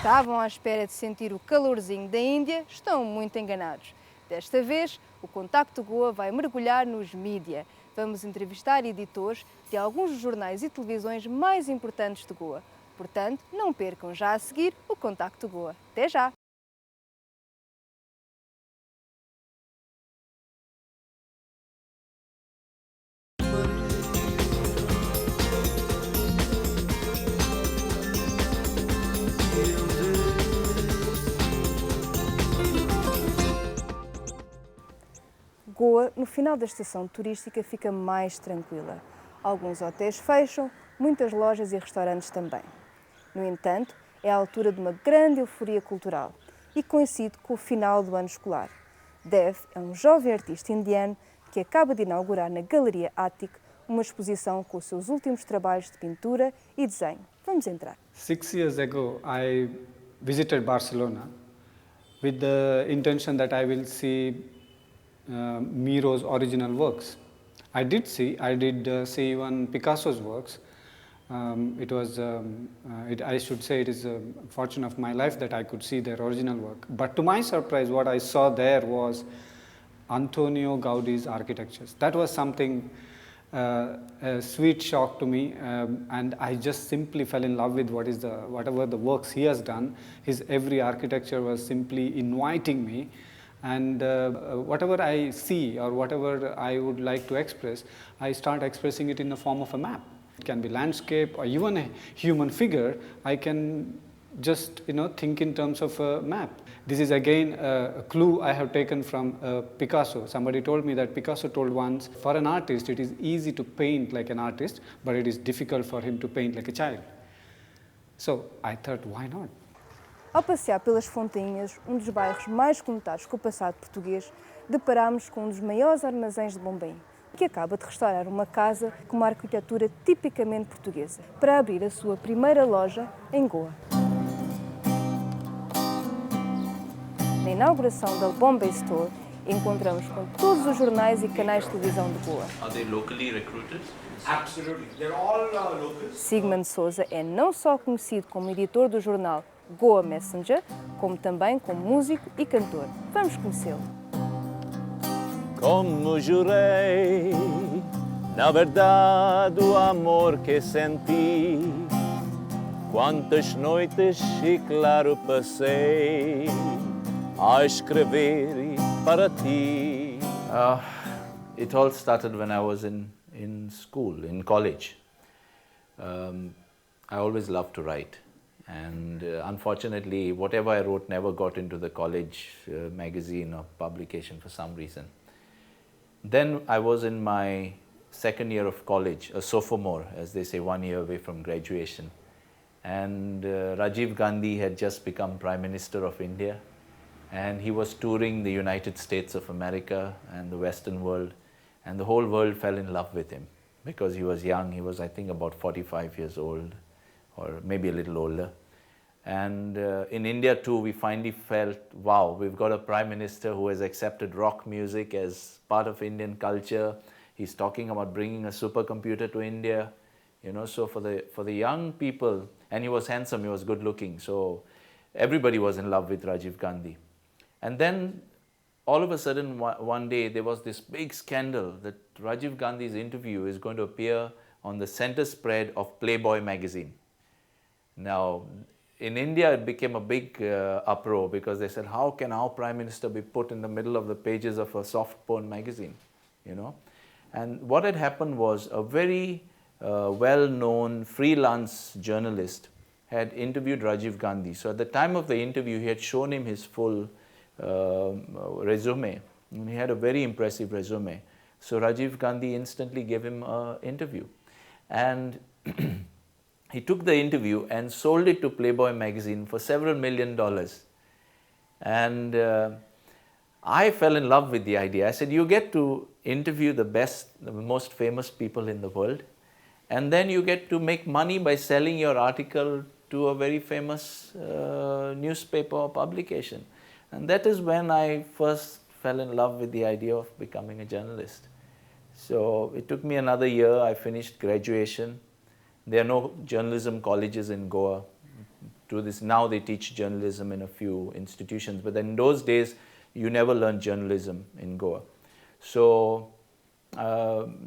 estavam à espera de sentir o calorzinho da Índia, estão muito enganados. Desta vez, o Contacto Goa vai mergulhar nos mídia. Vamos entrevistar editores de alguns dos jornais e televisões mais importantes de Goa. Portanto, não percam já a seguir o Contacto Goa. Até já! Goa, no final da estação turística, fica mais tranquila. Alguns hotéis fecham, muitas lojas e restaurantes também. No entanto, é a altura de uma grande euforia cultural e coincide com o final do ano escolar. Dev é um jovem artista indiano que acaba de inaugurar na Galeria Ático uma exposição com os seus últimos trabalhos de pintura e desenho. Vamos entrar. 6 years ago, I visited Barcelona with the intention that I will see Miro's original works. I did see even Picasso's works. I should say it is a fortune of my life that I could see their original work. But to my surprise, what I saw there was Antonio Gaudi's architectures. That was something, a sweet shock to me, and I just simply fell in love with whatever the works he has done. His every architecture was simply inviting me. And whatever I see or whatever I would like to express, I start expressing it in the form of a map. It can be landscape or even a human figure. I can just think in terms of a map. This is again a clue I have taken from Picasso. Somebody told me that Picasso told once, for an artist it is easy to paint like an artist, but it is difficult for him to paint like a child. So I thought, why not? Ao passear pelas Fontainhas, um dos bairros mais conotados com o passado português, deparámos com um dos maiores armazéns de Bombém, que acaba de restaurar uma casa com uma arquitetura tipicamente portuguesa, para abrir a sua primeira loja em Goa. Na inauguração da Bombay Store, encontramos com todos os jornais e canais de televisão de Goa. Are they locally recruited? Absolutely. They're all locals. Sigmund D'Souza é não só conhecido como editor do jornal Goa Messenger, como também como músico e cantor. Vamos conhecê-lo. Como jurei, na verdade, o amor que senti, quantas noites e claro passei a escrever para ti. It all started when I was in school, in college. I always loved to write. And unfortunately, whatever I wrote never got into the college magazine or publication for some reason. Then I was in my second year of college, a sophomore, as they say, 1 year away from graduation. And Rajiv Gandhi had just become Prime Minister of India. And he was touring the United States of America and the Western world. And the whole world fell in love with him because he was young. He was, I think, about 45 years old, or maybe a little older. And in India too, we finally felt, wow, we've got a Prime Minister who has accepted rock music as part of Indian culture. He's talking about bringing a supercomputer to India. So for the young people, and he was handsome, he was good looking, so everybody was in love with Rajiv Gandhi. And then all of a sudden, one day, there was this big scandal that Rajiv Gandhi's interview is going to appear on the center spread of Playboy magazine. Now, in India, it became a big uproar because they said, how can our Prime Minister be put in the middle of the pages of a soft porn magazine, And what had happened was a very well-known freelance journalist had interviewed Rajiv Gandhi. So at the time of the interview, he had shown him his full resume. And he had a very impressive resume. So Rajiv Gandhi instantly gave him an interview. And he took the interview and sold it to Playboy magazine for several $1 million. And I fell in love with the idea. I said, you get to interview the best, the most famous people in the world, and then you get to make money by selling your article to a very famous newspaper or publication. And that is when I first fell in love with the idea of becoming a journalist. So it took me another year. I finished graduation. There are no journalism colleges in Goa. through this. Now they teach journalism in a few institutions, but then in those days you never learned journalism in Goa. So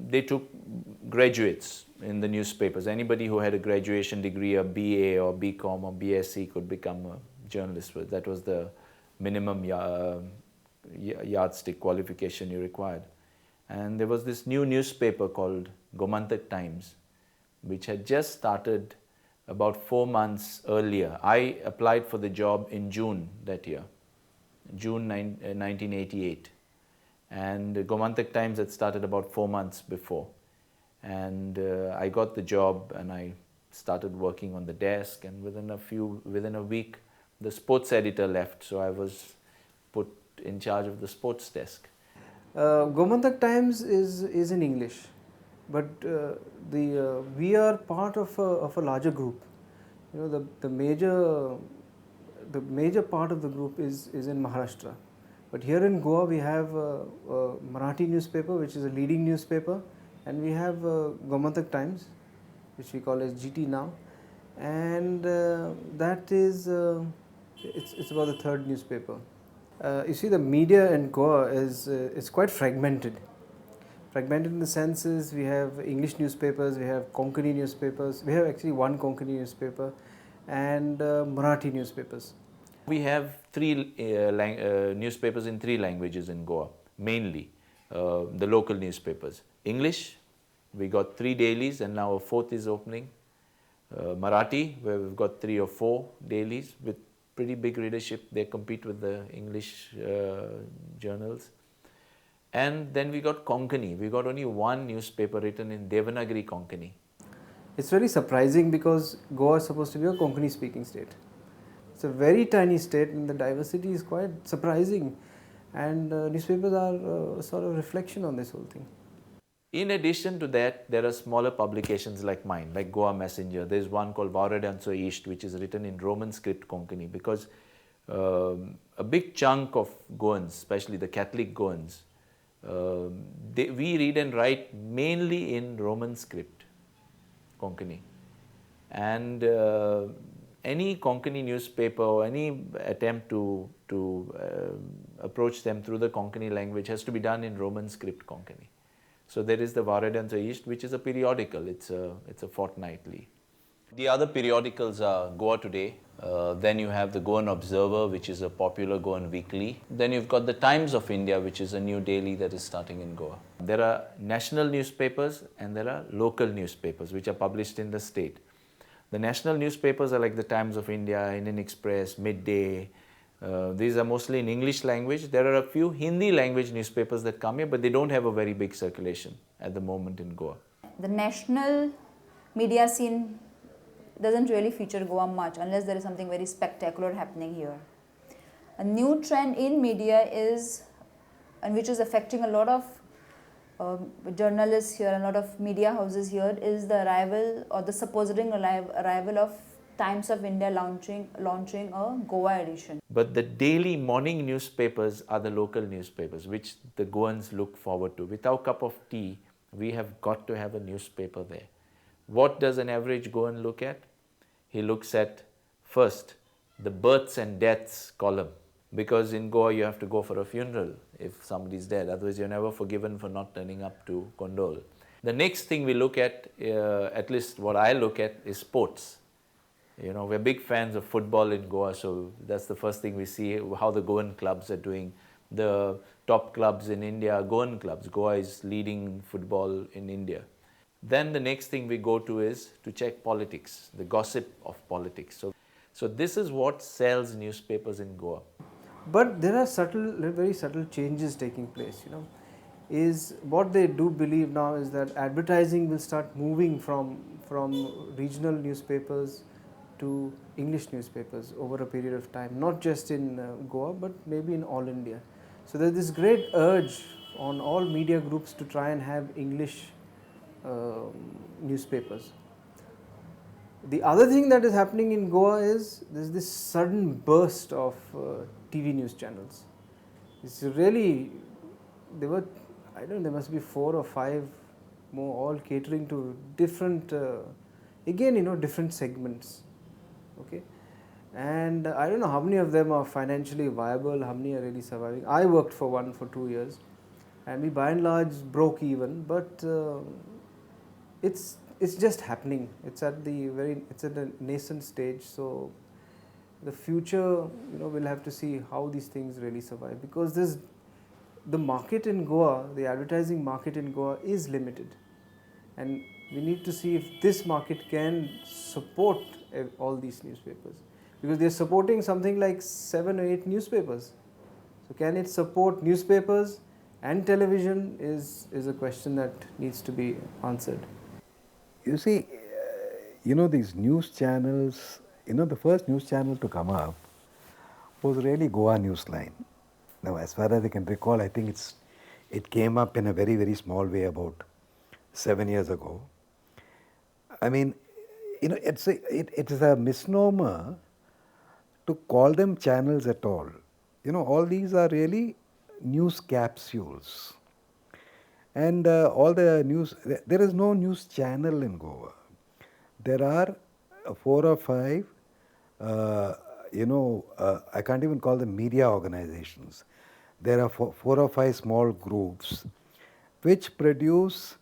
they took graduates in the newspapers. Anybody who had a graduation degree, a BA or BCom or BSc could become a journalist. That was the minimum yardstick qualification you required. And there was this new newspaper called Gomantak Times, which had just started about 4 months earlier. I applied for the job in June that year, June 1988. And Gomantak Times had started about 4 months before. And I got the job and I started working on the desk, and within a week the sports editor left, so I was put in charge of the sports desk. Gomantak Times is in English, but we are part of a larger group. You know, the major part of the group is in Maharashtra. But here in Goa we have a Marathi newspaper, which is a leading newspaper, and we have Gomantak Times, which we call as GT now, and that is it's about the third newspaper. You see, the media in Goa is quite fragmented. Fragmented in the sense is we have English newspapers, we have Konkani newspapers, we have actually one Konkani newspaper, and Marathi newspapers. We have three newspapers in 3 languages in Goa, mainly the local newspapers. English, we got 3 dailies and now a 4th is opening. Marathi, where we've got 3 or 4 dailies with pretty big readership. They compete with the English journals. And then we got Konkani. We got only one newspaper written in Devanagari Konkani. It's very surprising because Goa is supposed to be a Konkani speaking state. It's a very tiny state and the diversity is quite surprising, and newspapers are sort of reflection on this whole thing. In addition to that, there are smaller publications like mine, like Goa Messenger. There's one called Varadhanso East, which is written in Roman script Konkani, because a big chunk of Goans, especially the Catholic Goans, we read and write mainly in Roman script Konkani. And any Konkani newspaper or any attempt to approach them through the Konkani language has to be done in Roman script Konkani. So there is the Varadhanso East, which is a periodical. It's a fortnightly. The other periodicals are Goa Today. Then you have the Goan Observer, which is a popular Goan weekly. Then you've got the Times of India, which is a new daily that is starting in Goa. There are national newspapers and there are local newspapers, which are published in the state. The national newspapers are like the Times of India, Indian Express, Midday. These are mostly in English language. There are a few Hindi language newspapers that come here, but they don't have a very big circulation at the moment in Goa. The national media scene doesn't really feature Goa much unless there is something very spectacular happening here. A new trend in media is, and which is affecting a lot of journalists here, a lot of media houses here, is the arrival or the supposed arrival of Times of India launching a Goa edition. But the daily morning newspapers are the local newspapers, which the Goans look forward to. With our cup of tea, we have got to have a newspaper there. What does an average Goan look at? He looks at, first, the births and deaths column. Because in Goa, you have to go for a funeral if somebody's dead. Otherwise, you're never forgiven for not turning up to condole. The next thing we look at least what I look at, is sports. You know, we're big fans of football in Goa, so that's the first thing we see, how the Goan clubs are doing. The top clubs in India are Goan clubs. Goa is leading football in India. Then the next thing we go to is to check politics, the gossip of politics. So this is what sells newspapers in Goa. But there are very subtle changes taking place, you know. Is what they do believe now is that advertising will start moving from regional newspapers to English newspapers over a period of time, not just in Goa, but maybe in all India. So there's this great urge on all media groups to try and have English newspapers. The other thing that is happening in Goa is there's this sudden burst of TV news channels. It's really, there must be 4 or 5 more, all catering to different, again, you know, different segments. Okay, And I don't know how many of them are financially viable, how many are really surviving. I worked for one for 2 years, and we by and large broke even, but it's just happening. It's at a nascent stage. So the future, we'll have to see how these things really survive, because the market in Goa, the advertising market in Goa is limited, and we need to see if this market can support all these newspapers, because they're supporting something like 7 or 8 newspapers. So can it support newspapers and television is a question that needs to be answered. You see, these news channels, the first news channel to come up was really Goa Newsline. Now, as far as I can recall, I think it came up in a very, very small way about 7 years ago. I mean, it is a misnomer to call them channels at all. All these are really news capsules. And all the news, there is no news channel in Goa. There are 4 or 5, I can't even call them media organizations. There are 4 or 5 small groups which produce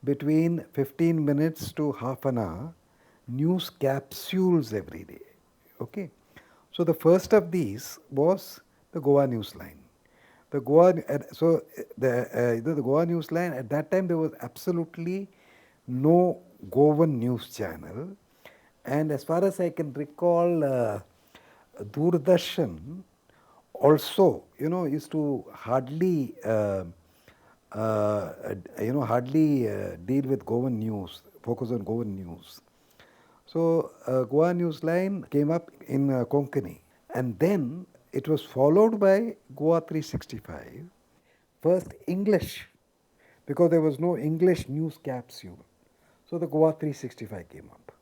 between 15 minutes to half an hour news capsules every day. Okay. So the first of these was the Goa Newsline. The Goa Newsline, at that time there was absolutely no Goan news channel, and as far as I can recall, Doordarshan also, used to hardly, deal with Goan news, focus on Goan news. So Goa Newsline came up in Konkani, and then it was followed by Goa 365, first English, because there was no English news capsule. So the Goa 365 came up.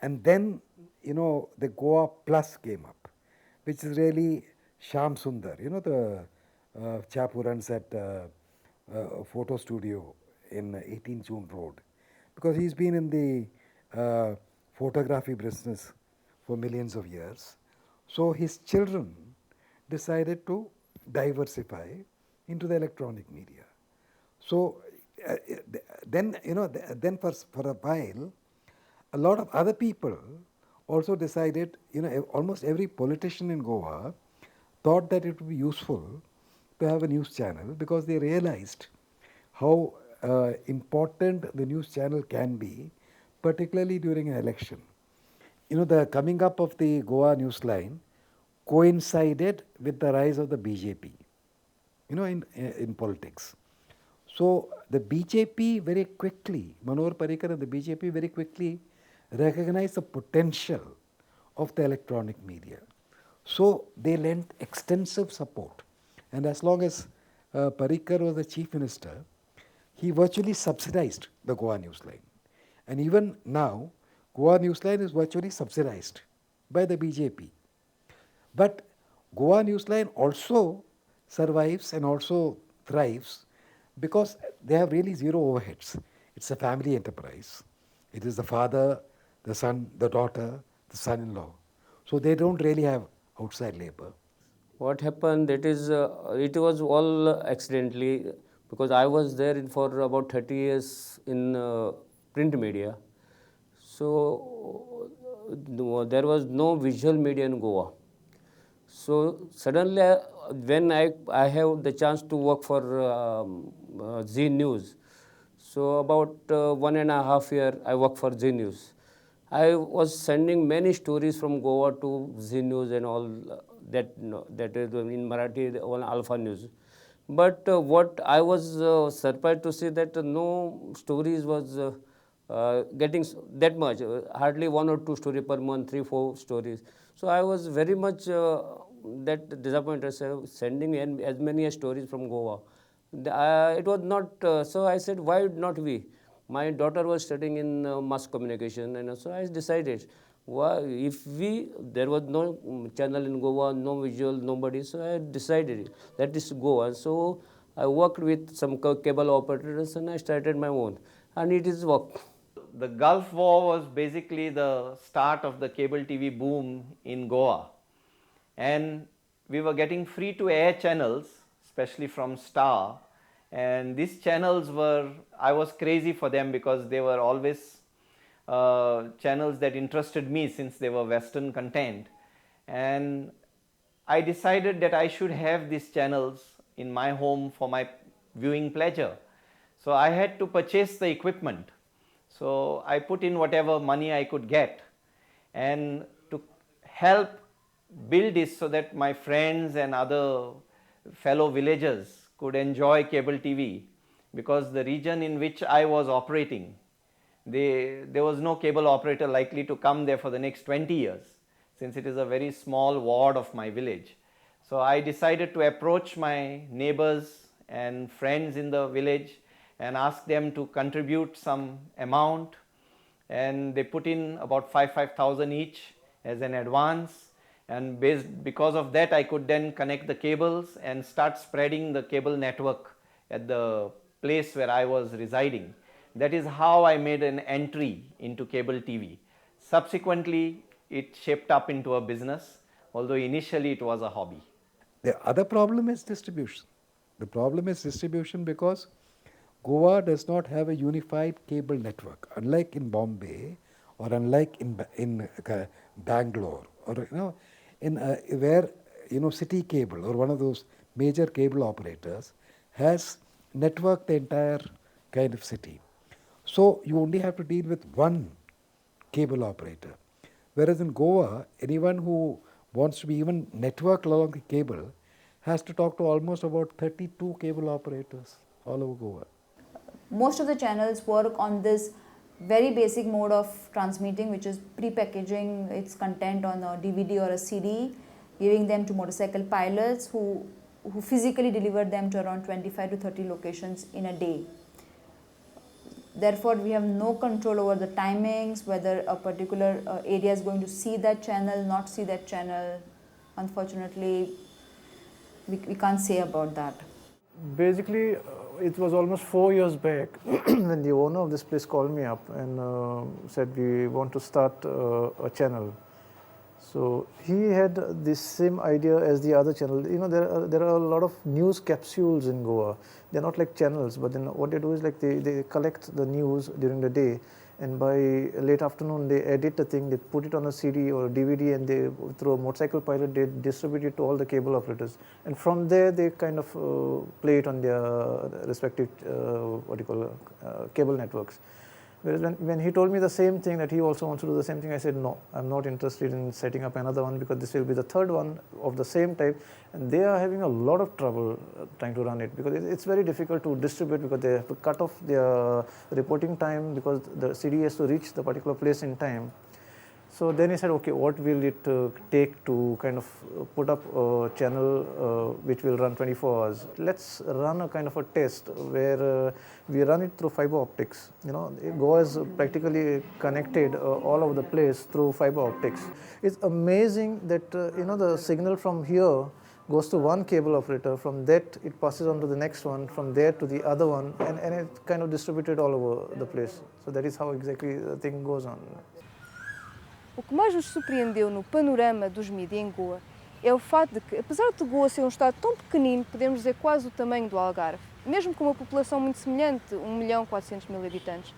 And then, the Goa Plus came up, which is really Sham Sundar, the chap who runs that photo studio in 18 June Road, because he's been in the photography business for millions of years. So his children decided to diversify into the electronic media. So then, then for a while, a lot of other people also decided, almost every politician in Goa thought that it would be useful to have a news channel, because they realized how important the news channel can be, particularly during an election. The coming up of the Goa Newsline coincided with the rise of the BJP, in politics. So the BJP very quickly, Manohar Parrikar and the BJP very quickly recognized the potential of the electronic media. So they lent extensive support. And as long as Parrikar was the chief minister, he virtually subsidized the Goa Newsline. And even now, Goa Newsline is virtually subsidized by the BJP. But Goa Newsline also survives and also thrives because they have really zero overheads. It's a family enterprise. It is the father, the son, the daughter, the son-in-law. So they don't really have outside labor. What happened, that is, it was all accidentally, because I was there for about 30 years in print media. So there was no visual media in Goa. So suddenly, when I have the chance to work for Zee News, so about 1.5 years I worked for Zee News. I was sending many stories from Goa to Zee News and all that is in Marathi on Alpha News. But what I was surprised to see that no stories was getting that much, hardly 1 or 2 stories per month, 3, 4 stories. So I was very much that disappointed, sending as many stories from Goa. It was not, so I said, why not we? My daughter was studying in mass communication, and so I decided, if there was no channel in Goa, no visual, nobody, so I decided that is Goa. So I worked with some cable operators and I started my own, and it is work. the Gulf War was basically the start of the cable TV boom in Goa, and we were getting free to air channels, especially from Star, and these channels were, I was crazy for them because they were always channels that interested me since they were Western content, and I decided that I should have these channels in my home for my viewing pleasure. So I had to purchase the equipment. So I put in whatever money I could get, and to help build this so that my friends and other fellow villagers could enjoy cable TV, because the region in which I was operating, there was no cable operator likely to come there for the next 20 years, since it is a very small ward of my village. So I decided to approach my neighbors and friends in the village and ask them to contribute some amount, and they put in about 5,000 each as an advance, and because of that I could then connect the cables and start spreading the cable network at the place where I was residing. That is how I made an entry into cable TV. Subsequently, it shaped up into a business, although initially it was a hobby. The other problem is distribution. The problem is distribution because Goa does not have a unified cable network, unlike in Bombay or unlike in Bangalore, or in where City Cable or one of those major cable operators has networked the entire kind of city. So you only have to deal with one cable operator. Whereas in Goa, anyone who wants to be even networked along the cable has to talk to almost about 32 cable operators all over Goa. Most of the channels work on this very basic mode of transmitting, which is pre-packaging its content on a DVD or a CD, giving them to motorcycle pilots who physically deliver them to around 25 to 30 locations in a day. Therefore, we have no control over the timings, whether a particular area is going to see that channel, not see that channel. Unfortunately, we can't say about that. Basically, it was almost 4 years back when the owner of this place called me up and said, we want to start a channel. So he had this same idea as the other channel. There are a lot of news capsules in Goa. They're not like channels, but then what they do is like they collect the news during the day, and by late afternoon they edit the thing, they put it on a CD or a DVD, and they, through a motorcycle pilot, they distribute it to all the cable operators. And from there they kind of play it on their respective cable networks. Whereas when he told me the same thing, that he also wants to do the same thing, I said, no, I'm not interested in setting up another one, because this will be the third one of the same type, and they are having a lot of trouble trying to run it, because it's very difficult to distribute, because they have to cut off their reporting time, because the CD has to reach the particular place in time. So then he said, okay, what will it take to kind of put up a channel which will run 24 hours? Let's run a kind of a test where we run it through fiber optics. Goa is practically connected all over the place through fiber optics. It's amazing that the signal from here goes to one cable operator. From that, it passes on to the next one, from there to the other one, and it's kind of distributed all over the place. So that is how exactly the thing goes on. O que mais nos surpreendeu no panorama dos mídias em Goa é o facto de que, apesar de Goa ser um estado tão pequenino, podemos dizer quase o tamanho do Algarve, mesmo com uma população muito semelhante, 1.400.000 habitantes,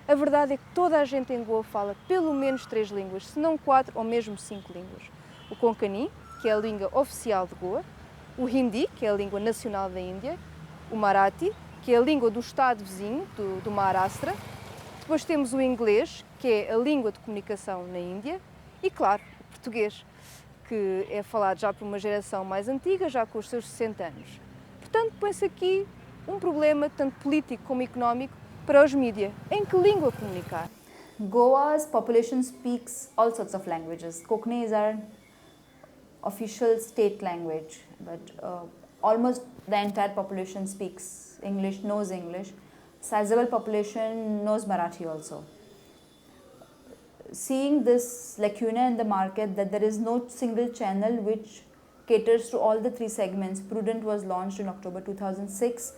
a verdade é que toda a gente em Goa fala pelo menos 3 línguas, se não 4 ou mesmo 5 línguas. O Konkani, que é a língua oficial de Goa, o Hindi, que é a língua nacional da Índia, o Marathi, que é a língua do estado vizinho, do Maharashtra. Depois temos o inglês, que é a língua de comunicação na Índia, e claro, o português, que é falado já por uma geração mais antiga, já com os seus 60 anos. Portanto, põe-se aqui um problema, tanto político como económico, para os mídias. Em que língua comunicar? Goa's population speaks all sorts of languages. Konkani is our official state language, but almost the entire population speaks English, knows English. Sizable population knows Marathi also. Seeing this lacuna in the market, that there is no single channel which caters to all the 3 segments, Prudent was launched in October 2006.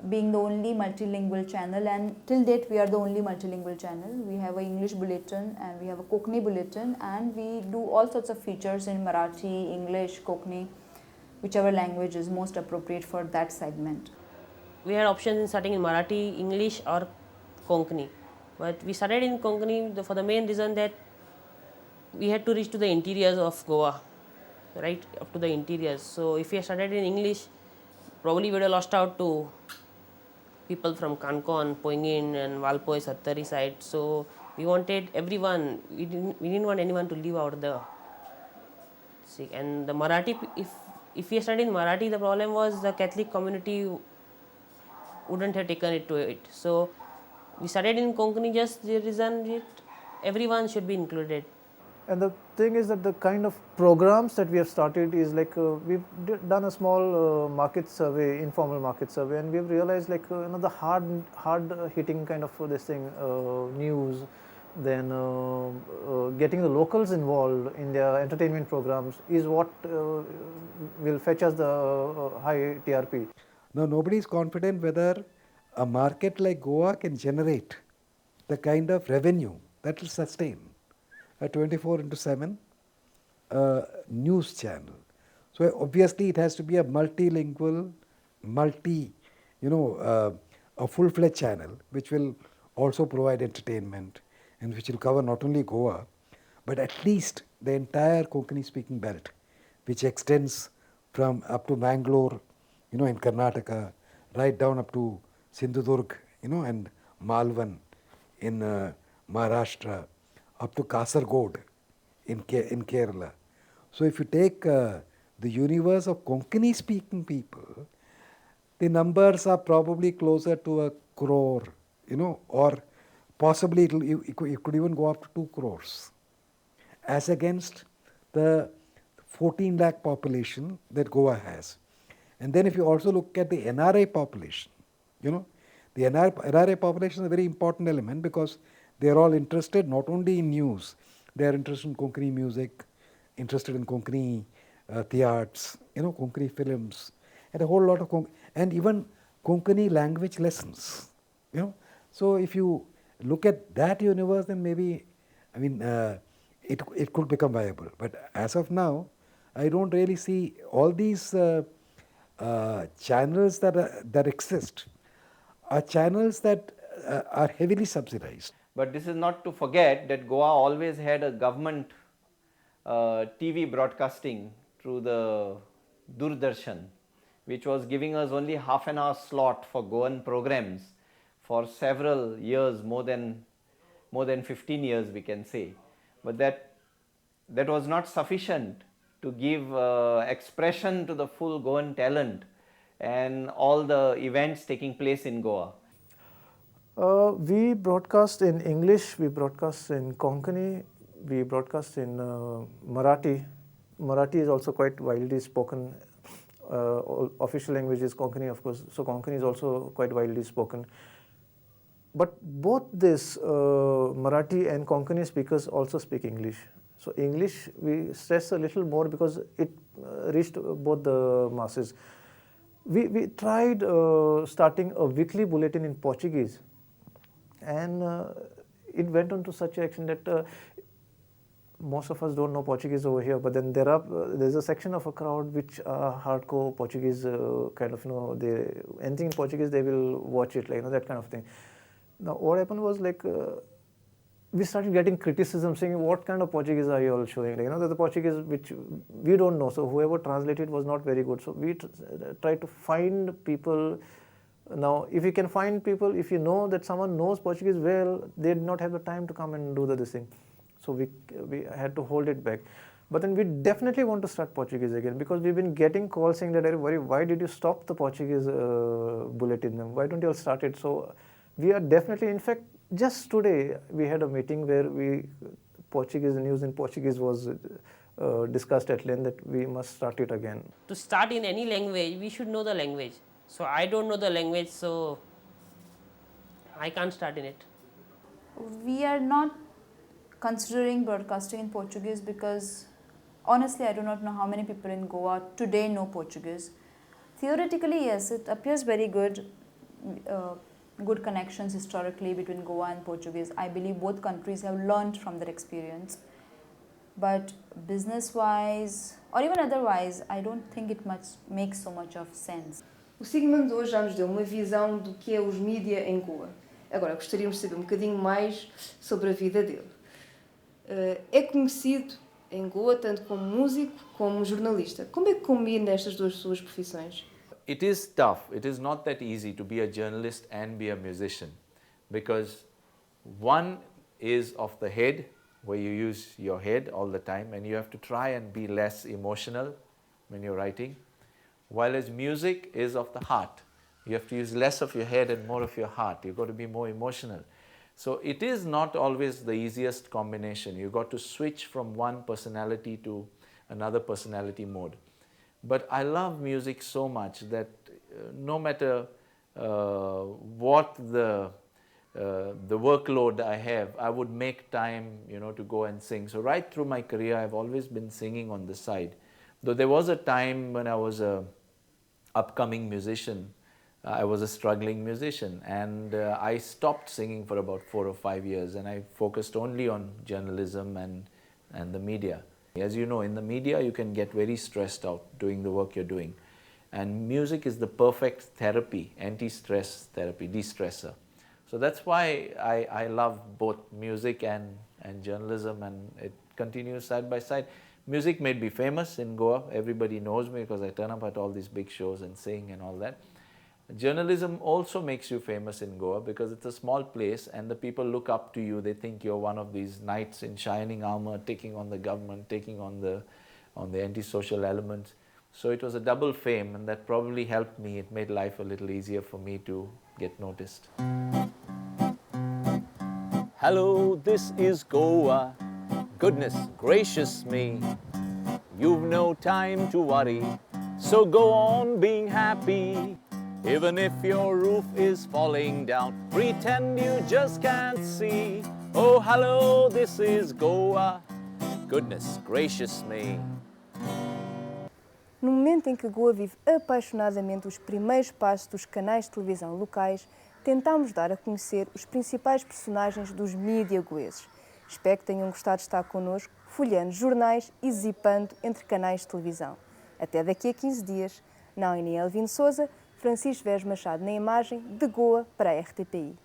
being the only multilingual channel, and till date we are the only multilingual channel. We have an English bulletin and we have a Konkani bulletin, and we do all sorts of features in Marathi, English, Konkani, whichever language is most appropriate for that segment. We had options in starting in Marathi, English or Konkani, but we started in Konkani for the main reason that we had to reach to the interiors of Goa, right, up to the interiors. So if we had started in English, probably we would have lost out to people from Kankon, Poingin and Valpoi, Sattari side. So we wanted everyone, we didn't want anyone to leave out the sick. And the Marathi, if we studied in Marathi, the problem was the Catholic community wouldn't have taken it to it. So we studied in Konkani just the reason that everyone should be included. And the thing is that the kind of programs that we have started is like we've done a small market survey, informal market survey, and we've realized like the hard hitting kind of this thing, news, then getting the locals involved in their entertainment programs is what will fetch us the high TRP. Now, nobody is confident whether a market like Goa can generate the kind of revenue that will sustain a 24/7 news channel. So obviously it has to be a multilingual, a full-fledged channel which will also provide entertainment and which will cover not only Goa but at least the entire Konkani speaking belt, which extends from up to Mangalore, in Karnataka, right down up to Sindhudurg, and Malvan in Maharashtra, up to Kasargod in Kerala. So if you take the universe of Konkani speaking people, the numbers are probably closer to 1 crore, or possibly it could even go up to 2 crores, as against the 14 lakh population that Goa has. And then if you also look at the NRI population, the NRI population is a very important element because they are all interested not only in news, they are interested in Konkani music, interested in Konkani theatres, Konkani films, and a whole lot of and even Konkani language lessons. So if you look at that universe, then maybe, it could become viable. But as of now, I don't really see all these channels that exist are channels that are heavily subsidized. But this is not to forget that Goa always had a government TV broadcasting through the Doordarshan, which was giving us only half an hour slot for Goan programs for several years, more than 15 years we can say. But that was not sufficient to give expression to the full Goan talent and all the events taking place in Goa. We broadcast in English, we broadcast in Konkani, we broadcast in Marathi. Marathi is also quite widely spoken. Official language is Konkani, of course, so Konkani is also quite widely spoken. But both this Marathi and Konkani speakers also speak English. So English we stress a little more because it reached both the masses. We tried starting a weekly bulletin in Portuguese, and it went on to such an extent that most of us don't know Portuguese over here, but then there's a section of a crowd which are hardcore Portuguese kind of, they anything in Portuguese they will watch it, like that kind of thing. Now what happened was like we started getting criticism saying what kind of Portuguese are you all showing, the Portuguese which we don't know, so whoever translated was not very good. So we tried to find people. Now if you can find people, if you know that someone knows Portuguese well, they did not have the time to come and do this thing. So we had to hold it back. But then we definitely want to start Portuguese again because we've been getting calls saying that, why did you stop the Portuguese bulletin? Why don't you all start it? So we are definitely, in fact, just today we had a meeting where Portuguese news in Portuguese was discussed at length that we must start it again. To start in any language, we should know the language. So I don't know the language, so I can't start in it. We are not considering broadcasting in Portuguese because honestly I do not know how many people in Goa today know Portuguese. Theoretically, yes, it appears very good. good connections historically between Goa and Portuguese. I believe both countries have learned from their experience. But business-wise or even otherwise, I don't think it makes so much of sense. O Sigmund hoje já nos deu uma visão do que é os mídia em Goa. Agora, gostaríamos de saber um bocadinho mais sobre a vida dele. É conhecido em Goa tanto como músico como jornalista. Como é que combina estas duas suas profissões? It is tough. It is not that easy to be a journalist and be a musician, because one is of the head, where you use your head all the time, and you have to try and be less emotional when you're writing, while as music is of the heart. You have to use less of your head and more of your heart. You've got to be more emotional. So it is not always the easiest combination. You've got to switch from one personality to another personality mode. But I love music so much that no matter what the workload I have, I would make time, to go and sing. So right through my career, I've always been singing on the side. Though there was a time when I was an upcoming musician, I was a struggling musician, and I stopped singing for about 4 or 5 years, and I focused only on journalism and the media. As you know, in the media you can get very stressed out doing the work you're doing, and music is the perfect therapy, anti-stress therapy, de-stressor. So that's why I love both music and journalism, and it continues side by side. Music made me famous in Goa. Everybody knows me because I turn up at all these big shows and sing and all that. Journalism also makes you famous in Goa because it's a small place and the people look up to you. They think you're one of these knights in shining armor taking on the government, taking on the anti-social elements. So it was a double fame, and that probably helped me. It made life a little easier for me to get noticed. Hello, this is Goa. Goodness gracious me. You've no time to worry, so go on being happy. Even if your roof is falling down, pretend you just can't see. Oh, hello, this is Goa. Goodness gracious me. No momento em que Goa vive apaixonadamente os primeiros passos dos canais de televisão locais, tentámos dar a conhecer os principais personagens dos mídia goeses. Espero que tenham gostado de estar connosco, folheando jornais e zipando entre canais de televisão. Até daqui a 15 dias. Naomi Elvin Souza, Francisco Vez Machado na imagem, de Goa para a RTPI.